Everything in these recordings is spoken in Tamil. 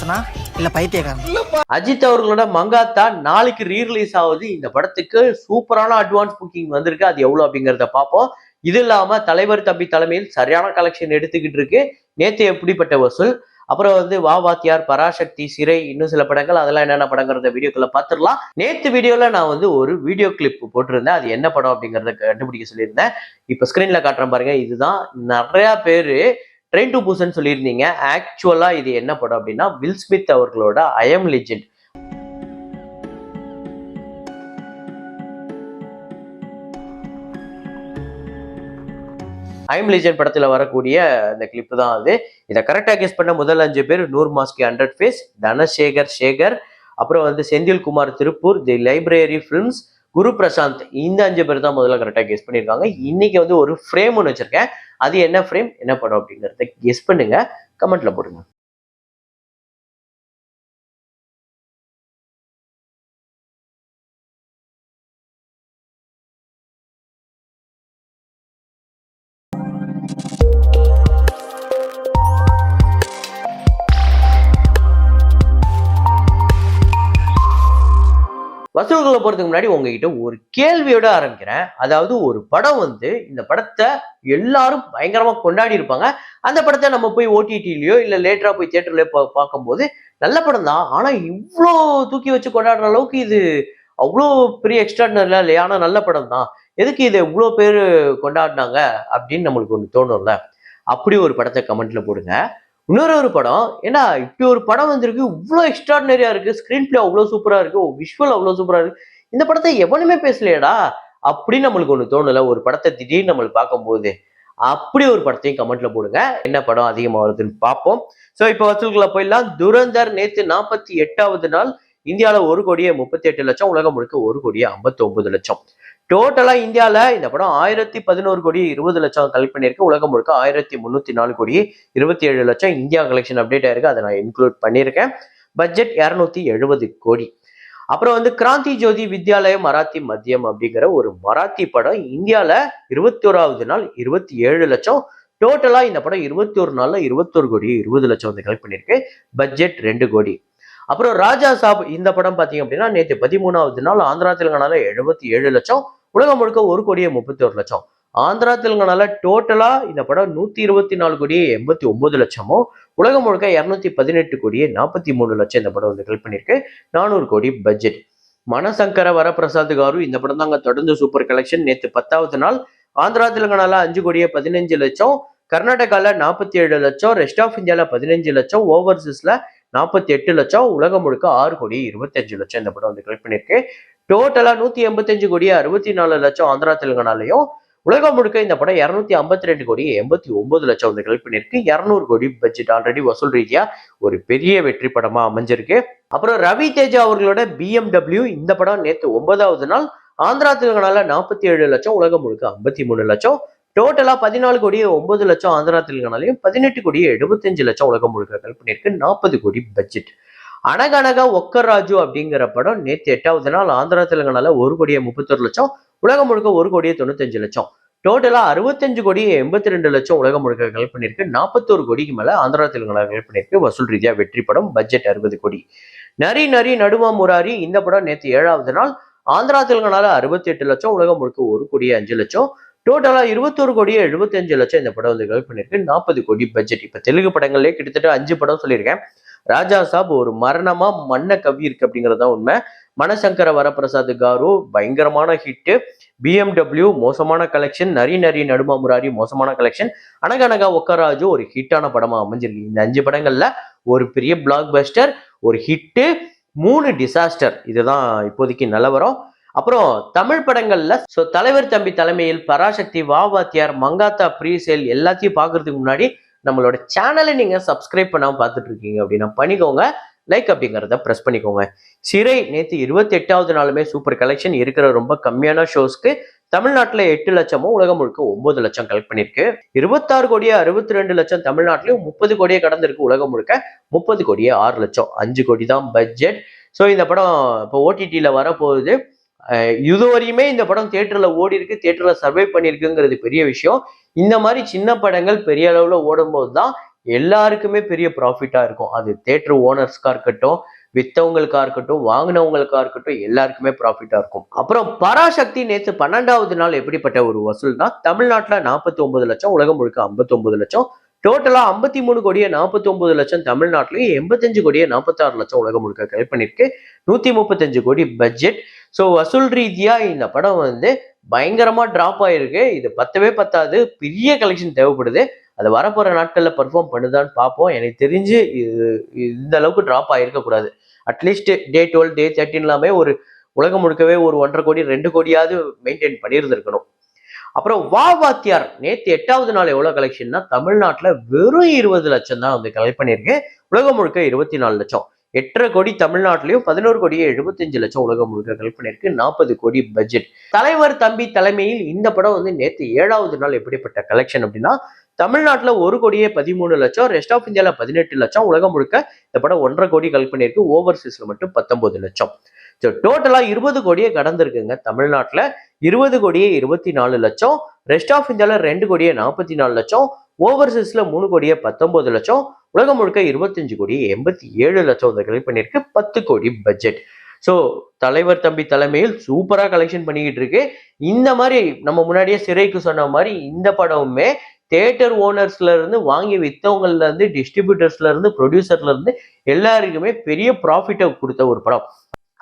மனுஷனா இல்ல பைத்தியக்காரன்? அஜித் அவர்களோட மங்காத்தா நாளைக்கு ரீரிலீஸ் ஆகுது. இந்த படத்துக்கு சூப்பரான அட்வான்ஸ் புக்கிங் வந்திருக்கு. அது எவ்வளவு அப்படிங்கறத பார்ப்போம். இது இல்லாம தலைவர் தம்பி தலைமையில் சரியான கலெக்ஷன் எடுத்துக்கிட்டு இருக்கு. நேத்து எப்படிப்பட்ட வசூல், அப்புறம் வா வாத்தியார், பராசக்தி, சிறை, இன்னும் சில படங்கள், அதெல்லாம் என்னென்ன படங்கிறத வீடியோக்குள்ள பார்த்துடலாம். நேத்து வீடியோல நான் ஒரு வீடியோ கிளிப் போட்டிருந்தேன். அது என்ன படம் அப்படிங்கறத கண்டுபிடிக்க சொல்லியிருந்தேன். இப்ப ஸ்கிரீன்ல காட்டுறேன் பாருங்க. இதுதான். நிறைய பேரு ட்ரெயின் டு பூசன் சொல்லியிருந்தீங்க. ஆக்சுவலா இது என்ன படம் அப்படின்னா, வில் ஸ்மித் அவர்களோட I am legend. I am legend படத்துல வரக்கூடிய அந்த கிளிப் தான் அது. இதை கரெக்டா கெஸ் பண்ண முதல் 5 பேர் நூர் மாஸ்கி 100 ஃபேஸ், தனசேகர் சேகர், அப்புறம் செந்தில்குமார் திருப்பூர், தி லைப்ரரி ஃபிலிம்ஸ், குரு பிரசாந்த். இந்த 5 பேர் தான் முதல்ல கரெக்டா கெஸ் பண்ணியிருக்காங்க. இன்னைக்கு ஒரு ஃப்ரேம் ஒன்று வச்சிருக்கேன். அது என்ன ஃப்ரேம், என்ன படம் அப்படிங்கறத கெஸ் பண்ணுங்க, கமெண்ட்ல போடுங்க. வசூல்களை போறதுக்கு முன்னாடி உங்ககிட்ட ஒரு கேள்வியோட ஆரம்பிக்கிறேன். அதாவது ஒரு படம் இந்த படத்தை எல்லாரும் பயங்கரமா கொண்டாடி இருப்பாங்க. அந்த படத்தை நம்ம போய் ஓடிடிலயோ இல்ல லேட்டரா போய் தியேட்டர்லயோ பார்க்கும்போது நல்ல படம் தான். ஆனா இவ்வளோ தூக்கி வச்சு கொண்டாடுற அளவுக்கு இது அவ்வளோ பெரிய எக்ஸ்ட்ராடினரியா இல்லையா? ஆனா நல்ல படம் தான். எதுக்கு இதை இவ்வளோ பேர் கொண்டாடினாங்க அப்படின்னு நம்மளுக்கு ஒன்று தோணும்ல. அப்படி ஒரு படத்தை கமெண்ட்ல போடுங்க. இன்னொரு படம், ஏன்னா இப்படி ஒரு படம் வந்திருக்கு, இவ்வளோ எக்ஸ்ட்ராடினரியா இருக்கு, ஸ்கிரீன் பிளே அவ்வளோ சூப்பரா இருக்கு, விஷுவல் அவ்வளோ சூப்பரா இருக்கு, இந்த படத்தை எவனுமே பேசலையடா அப்படின்னு நம்மளுக்கு ஒண்ணு தோணல. ஒரு படத்தை திடீர்னு நம்மளுக்கு பார்க்கும்போது அப்படி ஒரு படத்தையும் கமெண்ட்ல போடுங்க. என்ன படம் அதிகமா வருதுன்னு பார்ப்போம். ஸோ இப்போ வசூல்களை போயிடலாம். துரந்தர் நேத்து 48வது நாள் இந்தியாவில 1,38,00,000, உலகம் முழுக்க 1,59,00,000. டோட்டலா இந்தியால இந்த படம் 1,011 கோடி 20 லட்சம் கலெக்ட் பண்ணியிருக்கு. உலகம் முழுக்க 1,304 கோடி 27 லட்சம் இந்தியா கலெக்ஷன் அப்டேட் ஆயிருக்கு. அதை நான் இன்க்ளூட் பண்ணியிருக்கேன். பட்ஜெட் 270 கோடி. அப்புறம் கிராந்தி ஜோதி வித்யாலய மராத்தி மத்தியம் அப்படிங்கிற ஒரு மராத்தி படம் இந்தியால 21வது நாள் 27 லட்சம். டோட்டலா இந்த படம் 21 நாள்ல 21 கோடி 20 லட்சம் கலெக்ட் பண்ணியிருக்கு. பட்ஜெட் 2 கோடி. அப்புறம் ராஜா சாப் இந்த படம் பாத்தீங்க அப்படின்னா நேற்று 13வது நாள் ஆந்திரா தெலுங்கானால 77 லட்சம், உலகம் முழுக்க 1,31 லட்சம். ஆந்திரா தெலுங்கானால டோட்டலா இந்த படம் 124 கோடியே 89 லட்சமும், உலகம் முழுக்க 218 கோடியே 43 லட்சம் இந்த படம் கலெக்ட் பண்ணியிருக்கு. 400 கோடி பட்ஜெட். மனசங்கர வரப்பிரசாத் காரு இந்த படம் தாங்க தொடர்ந்து சூப்பர் கலெக்ஷன். நேற்று 10வது நாள் ஆந்திரா தெலுங்கானால 5 கோடியே 15 லட்சம், கர்நாடகால 47 லட்சம், ரெஸ்ட் ஆஃப் இந்தியால 15 லட்சம், ஓவர்சீஸ்ல 48 லட்சம், உலகம் முழுக்க 6 கோடி 25 லட்சம் இந்த படம் கலெக்ட் பண்ணியிருக்கு. டோட்டலா 185 கோடி 64 லட்சம் ஆந்திரா தெலுங்கானாலையும், உலகம் முழுக்க இந்த படம் 252 கோடி 89 லட்சம் கலெக்ட் பண்ணியிருக்கு. 200 கோடி பட்ஜெட். ஆல்ரெடி வசூல் ரீதியா ஒரு பெரிய வெற்றி படமா அமைஞ்சிருக்கு. அப்புறம் ரவி தேஜா அவர்களோட BMW இந்த படம் நேற்று 9வது நாள் ஆந்திரா தெலுங்கானால 47 லட்சம், உலகம் முழுக்க 53 லட்சம். டோட்டலா 14 கோடியே 9 லட்சம் ஆந்திரா தெலுங்கானாலையும், 18 கோடியே 75 லட்சம் உலகம் முழுக்க கலெக்ட் பண்ணியிருக்கு. 40 கோடி பட்ஜெட். அனகனகா ஒக்கராஜு அப்படிங்கிற படம் நேற்று 8வது நாள் ஆந்திரா தெலுங்கானால 1 கோடியே 31 லட்சம், உலகம் முழுக்க 1 கோடியே 95 லட்சம். டோட்டலா 65 கோடியே 82 லட்சம் உலகம் முழுக்க கலெக்ட் பண்ணியிருக்கு. 41 கோடிக்கு மேல ஆந்திரா தெலுங்கானா கலெக்ட் பண்ணியிருக்கு. வசூல் ரீதியா வெற்றி படம். பட்ஜெட் 60 கோடி. நரி நரி நடுமா முராரி இந்த படம் நேற்று 7வது நாள் ஆந்திரா தெலுங்கானால 68 லட்சம், உலகம் முழுக்க 1 கோடியே 5 லட்சம். டோட்டலா 21 கோடியே 75 லட்சம் இந்த படம் கலெக்ட் பண்ணியிருக்கு. 40 கோடி பட்ஜெட். இப்ப தெலுங்கு படங்கள்லேயே கிட்டத்தட்ட 5 படம் சொல்லியிருக்கேன். ராஜா சாப் ஒரு மரணமா மண்ண கவி இருக்கு அப்படிங்கறதுதான் உண்மை. மனசங்கர வரப்பிரசாத் காரு பயங்கரமான ஹிட், BMW மோசமான கலெக்ஷன், நரி நரி நடுமா முராரி மோசமான கலெக்ஷன், அனகனகா ஒக்கராஜு ஒரு ஹிட்டான படமா அமைஞ்சிருக்கு. இந்த 5 படங்கள்ல ஒரு பெரிய பிளாக் பஸ்டர், ஒரு ஹிட்டு, 3 டிசாஸ்டர். இதுதான் இப்போதைக்கு நிலவரம். அப்புறம் தமிழ் படங்கள்ல தலைவர் தம்பி தலைமையில், பராசக்தி, வா வாத்தியார், மங்காத்தா, ப்ரீசேல் எல்லாத்தையும் பாக்குறதுக்கு முன்னாடி நம்மளோட சேனலை நீங்க சப்ஸ்கிரைப் பண்ணாம பார்த்துட்டு இருக்கீங்க அப்படின்னா பண்ணிக்கோங்க. லைக் அப்படிங்கிறத பிரஸ் பண்ணிக்கோங்க. சிறை நேற்று 28வது நாளுமே சூப்பர் கலெக்ஷன். இருக்கிற ரொம்ப கம்மியான ஷோஸ்க்கு தமிழ்நாட்டுல 8 லட்சமும், உலகம் முழுக்க 9 லட்சம் கலெக்ட் பண்ணிருக்கு. 26 கோடியே 62 லட்சம் தமிழ்நாட்டிலையும், 30 கோடியே கடந்திருக்கு. உலகம் முழுக்க 30 கோடியே 6 லட்சம். 5 கோடி தான் பட்ஜெட். ஸோ இந்த படம் இப்போ ஓடிடியில வரப்போகுது. இதுவரையுமே இந்த படம் தியேட்டர்ல ஓடி இருக்கு, தியேட்டர்ல சர்வை பண்ணியிருக்குங்கிறது பெரிய விஷயம். இந்த மாதிரி சின்ன படங்கள் பெரிய அளவுல ஓடும் போதுதான் எல்லாருக்குமே பெரிய ப்ராஃபிட்டா இருக்கும். அது தியேட்டர் ஓனர்ஸ்க்கா இருக்கட்டும், வித்தவங்களுக்கா இருக்கட்டும், வாங்கினவங்களுக்கா இருக்கட்டும், எல்லாருக்குமே ப்ராஃபிட்டா இருக்கும். அப்புறம் பராசக்தி நேத்து 12வது நாள் எப்படிப்பட்ட ஒரு வசூல்னா, தமிழ்நாட்டுல 49 லட்சம், உலகம் முழுக்க 59 லட்சம். டோட்டலா 53 கோடியே 49 லட்சம் தமிழ்நாட்டிலையும், 85 கோடியே 46 லட்சம் உலகம் முழுக்க கலெக்ட் பண்ணிருக்கு. 135 கோடி பட்ஜெட். ஸோ வசூல் ரீதியா இந்த படம் வந்து பயங்கரமா டிராப் ஆயிருக்கு. இது பத்தவே பத்தாது, பெரிய கலெக்ஷன் தேவைப்படுது. அது வரப்போற நாட்கள்ல பெர்ஃபார்ம் பண்ணுதான்னு பார்ப்போம். எனக்கு தெரிஞ்சு இது இந்த அளவுக்கு டிராப் ஆயிருக்க கூடாது. அட்லீஸ்ட் டே 12 டே 13 எல்லாமே ஒரு உலகம் முழுக்கவே ஒரு 1.5 கோடி 2 கோடியாவது மெயின்டைன் பண்ணியிருந்திருக்கணும். அப்புறம் வா வாத்தியார் நேத்து 8வது நாள் எவ்வளவு கலெக்ஷன்னா, தமிழ்நாட்டுல வெறும் 20 லட்சம் தான் வந்து கலெக்ட் பண்ணிருக்கு. உலகம் முழுக்க 24 லட்சம். 8.5 கோடி தமிழ்நாட்டிலையும், 11 கோடியே 75 லட்சம் உலகம் முழுக்க கலெக்ட் பண்ணிருக்கு. 40 கோடி பட்ஜெட். தலைவர் தம்பி தலைமையில் இந்த படம் வந்து நேத்து 7வது நாள் எப்படிப்பட்ட கலெக்ஷன் அப்படின்னா, தமிழ்நாட்டுல 1 கோடியே 13 லட்சம், ரெஸ்ட் ஆஃப் இந்தியால 18 லட்சம், உலகம் முழுக்க இந்த படம் 1.5 கோடி கலெக்ட் பண்ணிருக்கு. ஓவர்சீஸ்ல மட்டும் 19 லட்சம். ஸோ டோட்டலா 20 கோடியே கடந்திருக்குங்க. தமிழ்நாட்டுல 20 கோடியே 24 லட்சம், ரெஸ்ட் ஆஃப் இந்தியால 2 கோடியே 44 லட்சம், ஓவர்சீஸ்ல 3 கோடியே 19 லட்சம், உலகம் முழுக்க 25 கோடி 87 லட்சம் வந்து கலெக்ட் பண்ணிருக்கு. 10 கோடி பட்ஜெட். ஸோ தலைவர் தம்பி தலைமையில் சூப்பரா கலெக்ஷன் பண்ணிக்கிட்டு இருக்கு. இந்த மாதிரி நம்ம முன்னாடியே சிறைக்கு சொன்ன மாதிரி இந்த படமுமே தியேட்டர் ஓனர்ஸ்ல இருந்து வாங்கி வித்தவங்கள்ல இருந்து, டிஸ்ட்ரிபியூட்டர்ஸ்ல இருந்து, ப்ரொடியூசர்ல இருந்து எல்லாருக்குமே பெரிய ப்ராஃபிட்டை கொடுத்த ஒரு படம்.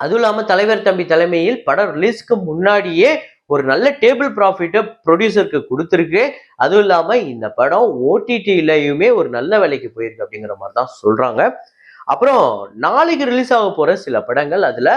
அதுவும் இல்லாம தலைவர் தம்பி தலைமையில் படம் ரிலீஸ்க்கு முன்னாடியே ஒரு நல்ல டேபிள் ப்ராஃபிட்டை ப்ரொடியூசருக்கு கொடுத்துருக்கு. அதுவும் இல்லாம இந்த படம் ஓடிடிலையுமே ஒரு நல்ல விலைக்கு போயிருக்கு அப்படிங்கிற மாதிரி தான் சொல்றாங்க. அப்புறம் நாளைக்கு ரிலீஸ் ஆக போற சில படங்கள், அதுல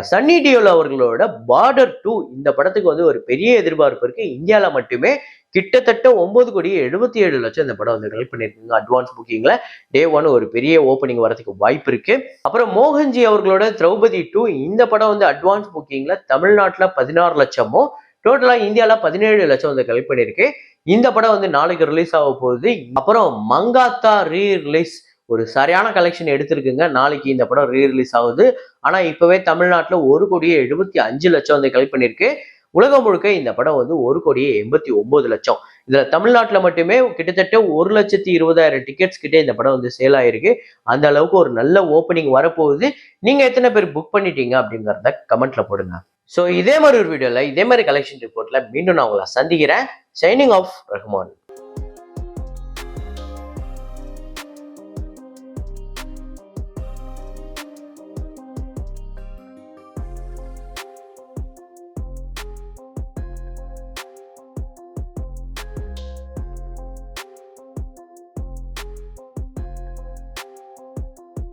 சன்னி டியோல் அவர்களோட பார்டர் 2 இந்த படத்துக்கு வந்து ஒரு பெரிய எதிர்பார்ப்பு இருக்கு. இந்தியால மட்டுமே கிட்டத்தட்ட 9 கோடியே 77 லட்சம் இந்த படம் வந்து கலெக்ட் பண்ணிருக்குங்க. அட்வான்ஸ் புக்கிங்ல டே 1 ஒரு பெரிய ஓப்பனிங் வரதுக்கு வாய்ப்பு இருக்கு. அப்புறம் மோகன்ஜி அவர்களோட திரௌபதி 2 இந்த படம் வந்து அட்வான்ஸ் புக்கிங்ல தமிழ்நாட்டுல 16 லட்சமும், டோட்டலா இந்தியால 17 லட்சம் வந்து கலெக்ட் பண்ணிருக்கு. இந்த படம் வந்து நாளைக்கு ரிலீஸ் ஆக போகுது. அப்புறம் மங்காத்தா ரீ ரிலீஸ் ஒரு சரியான கலெக்ஷன் எடுத்திருக்குங்க. நாளைக்கு இந்த படம் ரீ ரிலீஸ் ஆகுது. ஆனா இப்பவே தமிழ்நாட்டுல 1 கோடியே 75 லட்சம் வந்து கலெக்ட் பண்ணிருக்கு. உலகம் முழுக்க இந்த படம் வந்து 1 கோடியே 89 லட்சம். இதுல தமிழ்நாட்டுல மட்டுமே கிட்டத்தட்ட 1,20,000 டிக்கெட்ஸ் கிட்டே இந்த படம் வந்து சேல் ஆயிருக்கு. அந்த அளவுக்கு ஒரு நல்ல ஓப்பனிங் வரப்போகுது. நீங்க எத்தனை பேர் புக் பண்ணிட்டீங்க அப்படிங்கறத கமெண்ட்ல போடுங்க. ஸோ இதே மாதிரி ஒரு வீடியோல இதே மாதிரி கலெக்ஷன் ரிப்போர்ட்ல மீண்டும் நான் உங்களை சந்திக்கிறேன். Signing off Rahman.